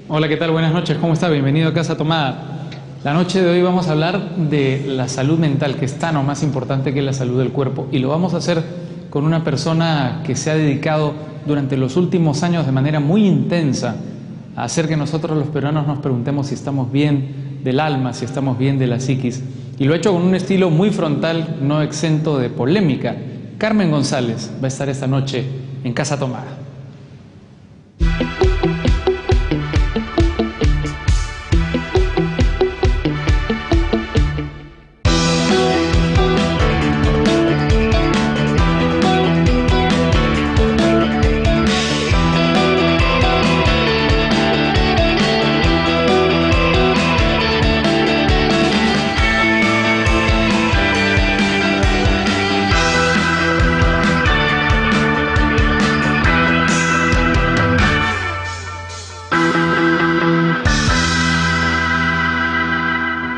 Hola, ¿qué tal? Buenas noches, ¿cómo está? Bienvenido a Casa Tomada. La noche de hoy vamos a hablar de la salud mental, que es tan o más importante que la salud del cuerpo, y lo vamos a hacer con una persona que se ha dedicado durante los últimos años de manera muy intensa a hacer que nosotros los peruanos nos preguntemos si estamos bien del alma, si estamos bien de la psiquis, y lo ha hecho con un estilo muy frontal, no exento de polémica. Carmen González va a estar esta noche en Casa Tomada.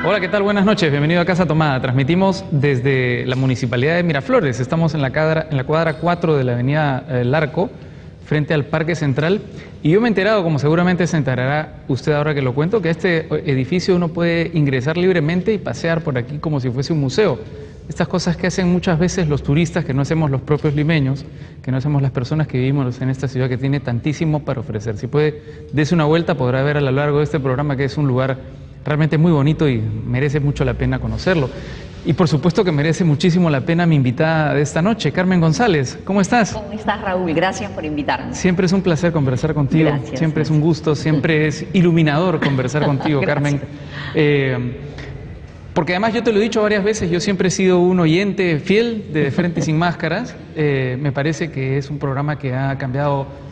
Hola, ¿qué tal? Buenas noches, bienvenido a Casa Tomada. Transmitimos desde la Municipalidad de Miraflores. Estamos en la cuadra 4 de la avenida El Arco, frente al Parque Central. Y yo me he enterado, como seguramente se enterará usted ahora que lo cuento, que a este edificio uno puede ingresar libremente y pasear por aquí como si fuese un museo. Estas cosas que hacen muchas veces los turistas, que no hacemos los propios limeños, que no hacemos las personas que vivimos en esta ciudad que tiene tantísimo para ofrecer. Si puede, dése una vuelta, podrá ver a lo largo de este programa que es un lugar realmente muy bonito y merece mucho la pena conocerlo. Y por supuesto que merece muchísimo la pena mi invitada de esta noche, Carmen González. ¿Cómo estás? ¿Cómo estás, Raúl? Gracias por invitarme. Siempre es un placer conversar contigo. Gracias. Siempre es un gusto, siempre es iluminador conversar contigo, Carmen. Porque además yo te lo he dicho varias veces, yo siempre he sido un oyente fiel de Frente y Sin Máscaras. Me parece que es un programa que ha cambiado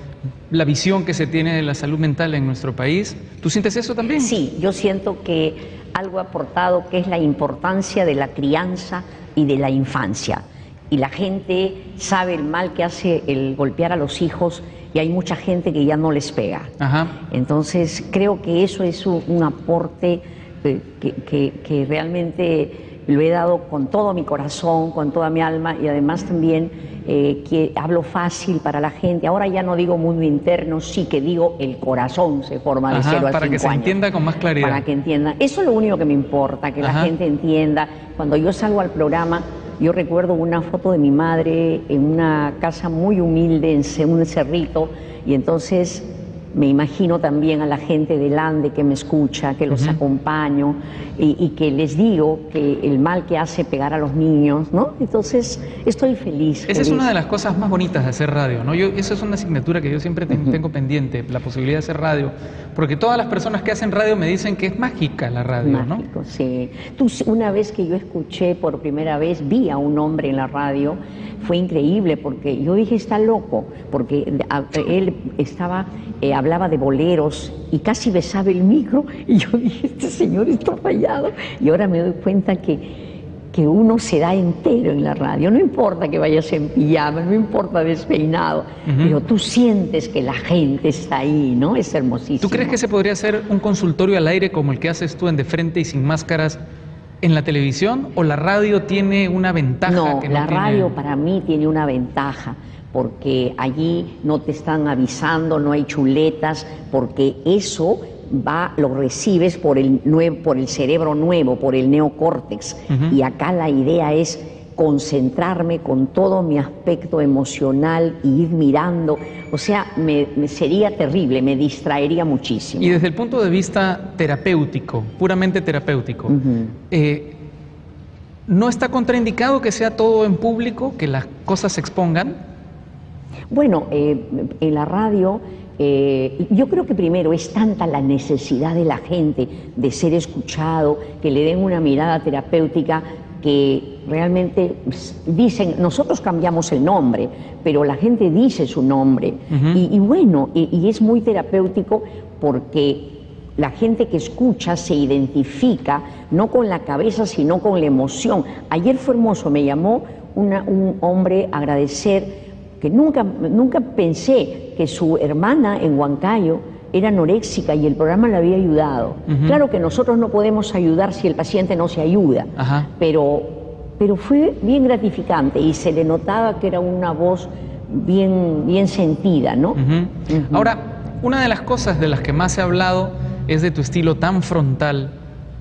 la visión que se tiene de la salud mental en nuestro país. ¿Tú sientes eso también? Sí, yo siento que algo ha aportado, que es la importancia de la crianza y de la infancia. Y la gente sabe el mal que hace el golpear a los hijos y hay mucha gente que ya no les pega. Ajá. Entonces creo que eso es un aporte que realmente lo he dado con todo mi corazón, con toda mi alma, y además también que hablo fácil para la gente. Ahora ya no digo mundo interno, sí que digo el corazón se forma de 0 a 5 años. Para que se entienda con más claridad. Para que entienda. Eso es lo único que me importa, que la gente entienda. Cuando yo salgo al programa, yo recuerdo una foto de mi madre en una casa muy humilde, en un cerrito, y entonces me imagino también a la gente del Ande que me escucha, que los acompaño y que les digo que el mal que hace pegar a los niños, ¿no? Entonces estoy feliz. Esa es una de las cosas más bonitas de hacer radio, ¿no? Esa es una asignatura que yo siempre tengo pendiente, la posibilidad de hacer radio, porque todas las personas que hacen radio me dicen que es mágica la radio, Mágico, ¿no? Sí. Una vez que yo escuché por primera vez, vi a un hombre en la radio, fue increíble porque yo dije, está loco, porque él hablaba de boleros y casi besaba el micro y yo dije, este señor está fallado. Y ahora me doy cuenta que uno se da entero en la radio, no importa que vayas en pijama, no importa despeinado, pero tú sientes que la gente está ahí, ¿no? Es hermosísimo. ¿Tú crees que se podría hacer un consultorio al aire como el que haces tú en De Frente y Sin Máscaras en la televisión, o la radio tiene una ventaja? No, que la tiene... radio para mí tiene una ventaja, porque allí no te están avisando, no hay chuletas, porque eso lo recibes por el cerebro nuevo, por el neocórtex. Y acá la idea es concentrarme con todo mi aspecto emocional y ir mirando. O sea, me sería terrible, me distraería muchísimo. Y desde el punto de vista terapéutico, puramente terapéutico, ¿no está contraindicado que sea todo en público, que las cosas se expongan? Bueno, en la radio, yo creo que primero es tanta la necesidad de la gente de ser escuchado, que le den una mirada terapéutica, que realmente dicen, nosotros cambiamos el nombre, pero la gente dice su nombre. Y bueno, y es muy terapéutico porque la gente que escucha se identifica, no con la cabeza, sino con la emoción. Ayer fue hermoso, me llamó un hombre a agradecer, que nunca pensé que su hermana en Huancayo era anoréxica y el programa le había ayudado. Claro que nosotros no podemos ayudar si el paciente no se ayuda, pero fue bien gratificante y se le notaba que era una voz bien sentida, ¿no? Ahora, una de las cosas de las que más se ha hablado es de tu estilo tan frontal,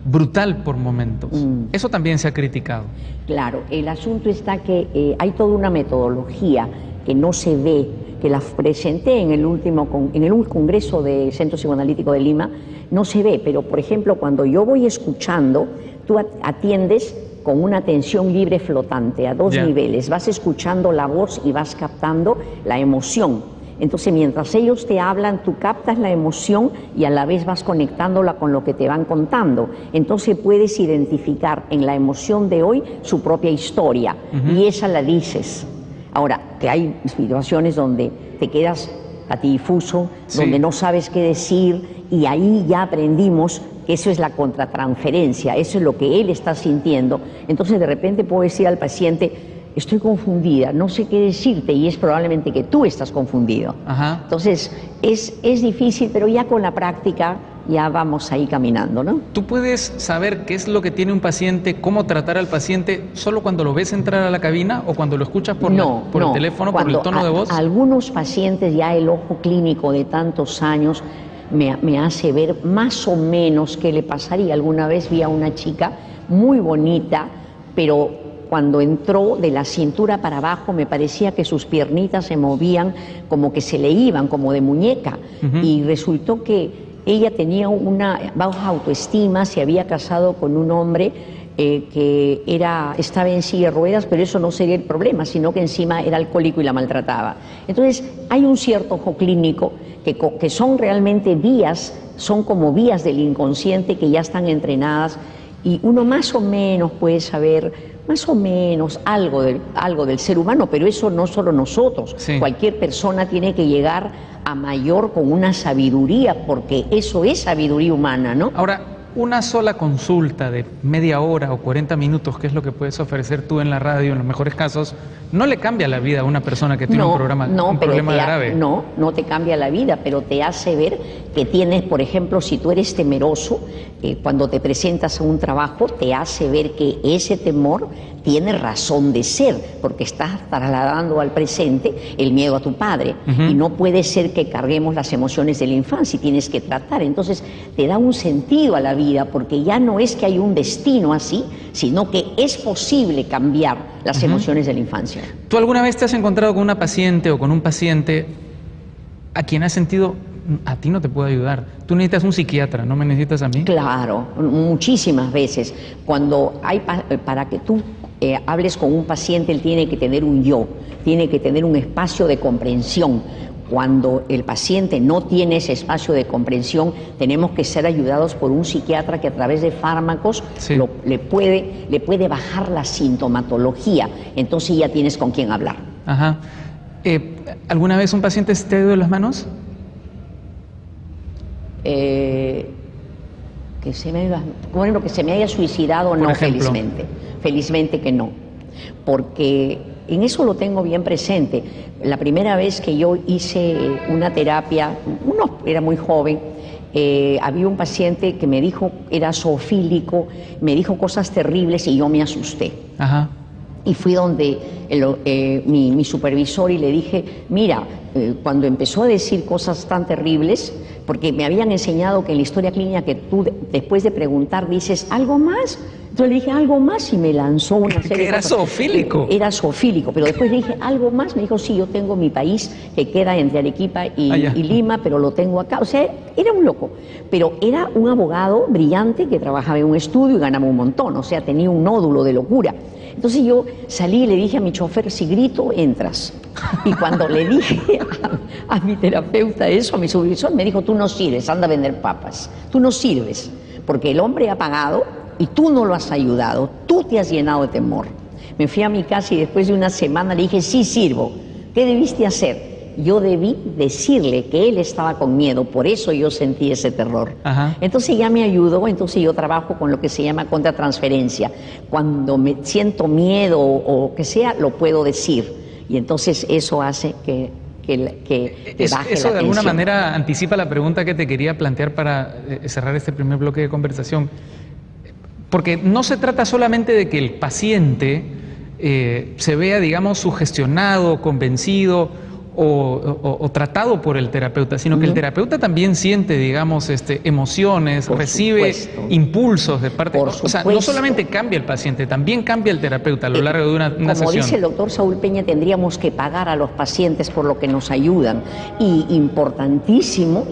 brutal por momentos. Eso también se ha criticado. Claro, el asunto está que hay toda una metodología que no se ve, que la presenté en el último congreso del Centro Psicoanalítico de Lima, no se ve, pero por ejemplo cuando yo voy escuchando, tú atiendes con una atención libre flotante a dos niveles, vas escuchando la voz y vas captando la emoción. Entonces, mientras ellos te hablan, tú captas la emoción y a la vez vas conectándola con lo que te van contando. Entonces puedes identificar en la emoción de hoy su propia historia y esa la dices. Ahora, que hay situaciones donde te quedas patidifuso, donde no sabes qué decir, y ahí ya aprendimos que eso es la contratransferencia, eso es lo que él está sintiendo. Entonces, de repente puedo decir al paciente: estoy confundida, no sé qué decirte, y es probablemente que tú estás confundido. Entonces, es difícil, pero ya con la práctica ya vamos ahí caminando, ¿no? ¿Tú puedes saber qué es lo que tiene un paciente, cómo tratar al paciente, solo cuando lo ves entrar a la cabina o cuando lo escuchas por el teléfono, por el tono de voz? Algunos pacientes, ya el ojo clínico de tantos años me hace ver más o menos qué le pasaría. Alguna vez vi a una chica muy bonita, pero cuando entró de la cintura para abajo me parecía que sus piernitas se movían como que se le iban, como de muñeca. Y resultó que ella tenía una baja autoestima, se había casado con un hombre que estaba en silla de ruedas, pero eso no sería el problema, sino que encima era alcohólico y la maltrataba. Entonces hay un cierto ojo clínico que son realmente vías, son como vías del inconsciente que ya están entrenadas, y uno más o menos puede saber más o menos algo del ser humano, pero eso no solo nosotros. Cualquier persona tiene que llegar a mayor con una sabiduría, porque eso es sabiduría humana, ¿no? Ahora, una sola consulta de media hora o 40 minutos, que es lo que puedes ofrecer tú en la radio, en los mejores casos, no le cambia la vida a una persona que tiene un problema grave. No te cambia la vida, pero te hace ver que tienes, por ejemplo, si tú eres temeroso, cuando te presentas a un trabajo, te hace ver que ese temor tiene razón de ser, porque estás trasladando al presente el miedo a tu padre. Y no puede ser que carguemos las emociones de la infancia, y tienes que tratar. Entonces te da un sentido a la vida, porque ya no es que hay un destino así, sino que es posible cambiar las emociones de la infancia. ¿Tú alguna vez te has encontrado con una paciente o con un paciente a quien has sentido: a ti no te puedo ayudar, tú necesitas un psiquiatra, no me necesitas a mí? Claro, muchísimas veces. Cuando para que tú hables con un paciente, él tiene que tener un yo, tiene que tener un espacio de comprensión. Cuando el paciente no tiene ese espacio de comprensión, tenemos que ser ayudados por un psiquiatra que a través de fármacos le puede bajar la sintomatología. Entonces ya tienes con quién hablar. ¿Alguna vez un paciente se te ha ido de las manos? Que se me haya suicidado, no, felizmente. Felizmente que no. Porque en eso lo tengo bien presente. La primera vez que yo hice una terapia, era muy joven, había un paciente que me dijo, era zoofílico, me dijo cosas terribles y yo me asusté. Y fui donde mi supervisor y le dije: mira, cuando empezó a decir cosas tan terribles, porque me habían enseñado que en la historia clínica que tú después de preguntar dices ¿algo más? Entonces le dije ¿algo más? Y me lanzó una serie de cosas. ¿Era zoofílico? Era zoofílico, pero después le dije ¿algo más? Me dijo: sí, yo tengo mi país que queda entre Arequipa y Lima, pero lo tengo acá. O sea, era un loco, pero era un abogado brillante que trabajaba en un estudio y ganaba un montón, o sea, tenía un nódulo de locura. Entonces yo salí y le dije a mi chofer: si grito, entras. Y cuando le dije a mi terapeuta eso, a mi supervisor, me dijo: tú no sirves, anda a vender papas. Tú no sirves, porque el hombre ha pagado y tú no lo has ayudado, tú te has llenado de temor. Me fui a mi casa y después de una semana le dije: sí sirvo. ¿Qué debiste hacer? Yo debí decirle que él estaba con miedo, por eso yo sentí ese terror. Entonces ya me ayudó, entonces yo trabajo con lo que se llama contratransferencia. Cuando me siento miedo o que sea, lo puedo decir. Y entonces eso hace que baje la eso de alguna tensión. manera anticipa la pregunta que te quería plantear para cerrar este primer bloque de conversación. Porque no se trata solamente de que el paciente se vea, digamos, sugestionado, convencido o tratado por el terapeuta, sino que el terapeuta también siente, digamos, emociones, recibe impulsos de parte... O sea, no solamente cambia el paciente, también cambia el terapeuta a lo largo de una sesión. Como dice el doctor Saúl Peña, tendríamos que pagar a los pacientes por lo que nos ayudan. Y importantísimo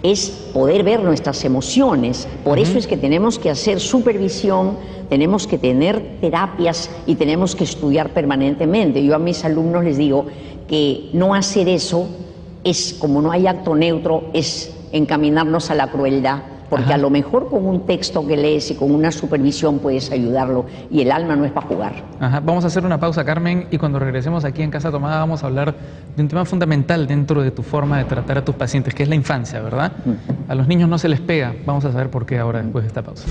es poder ver nuestras emociones. Por eso es que tenemos que hacer supervisión, tenemos que tener terapias y tenemos que estudiar permanentemente. Yo a mis alumnos les digo que no hacer eso es, como no hay acto neutro, es encaminarnos a la crueldad, porque a lo mejor con un texto que lees y con una supervisión puedes ayudarlo, y el alma no es para jugar. Vamos a hacer una pausa, Carmen, y cuando regresemos aquí en Casa Tomada vamos a hablar de un tema fundamental dentro de tu forma de tratar a tus pacientes, que es la infancia, ¿verdad? A los niños no se les pega. Vamos a saber por qué ahora, después de esta pausa.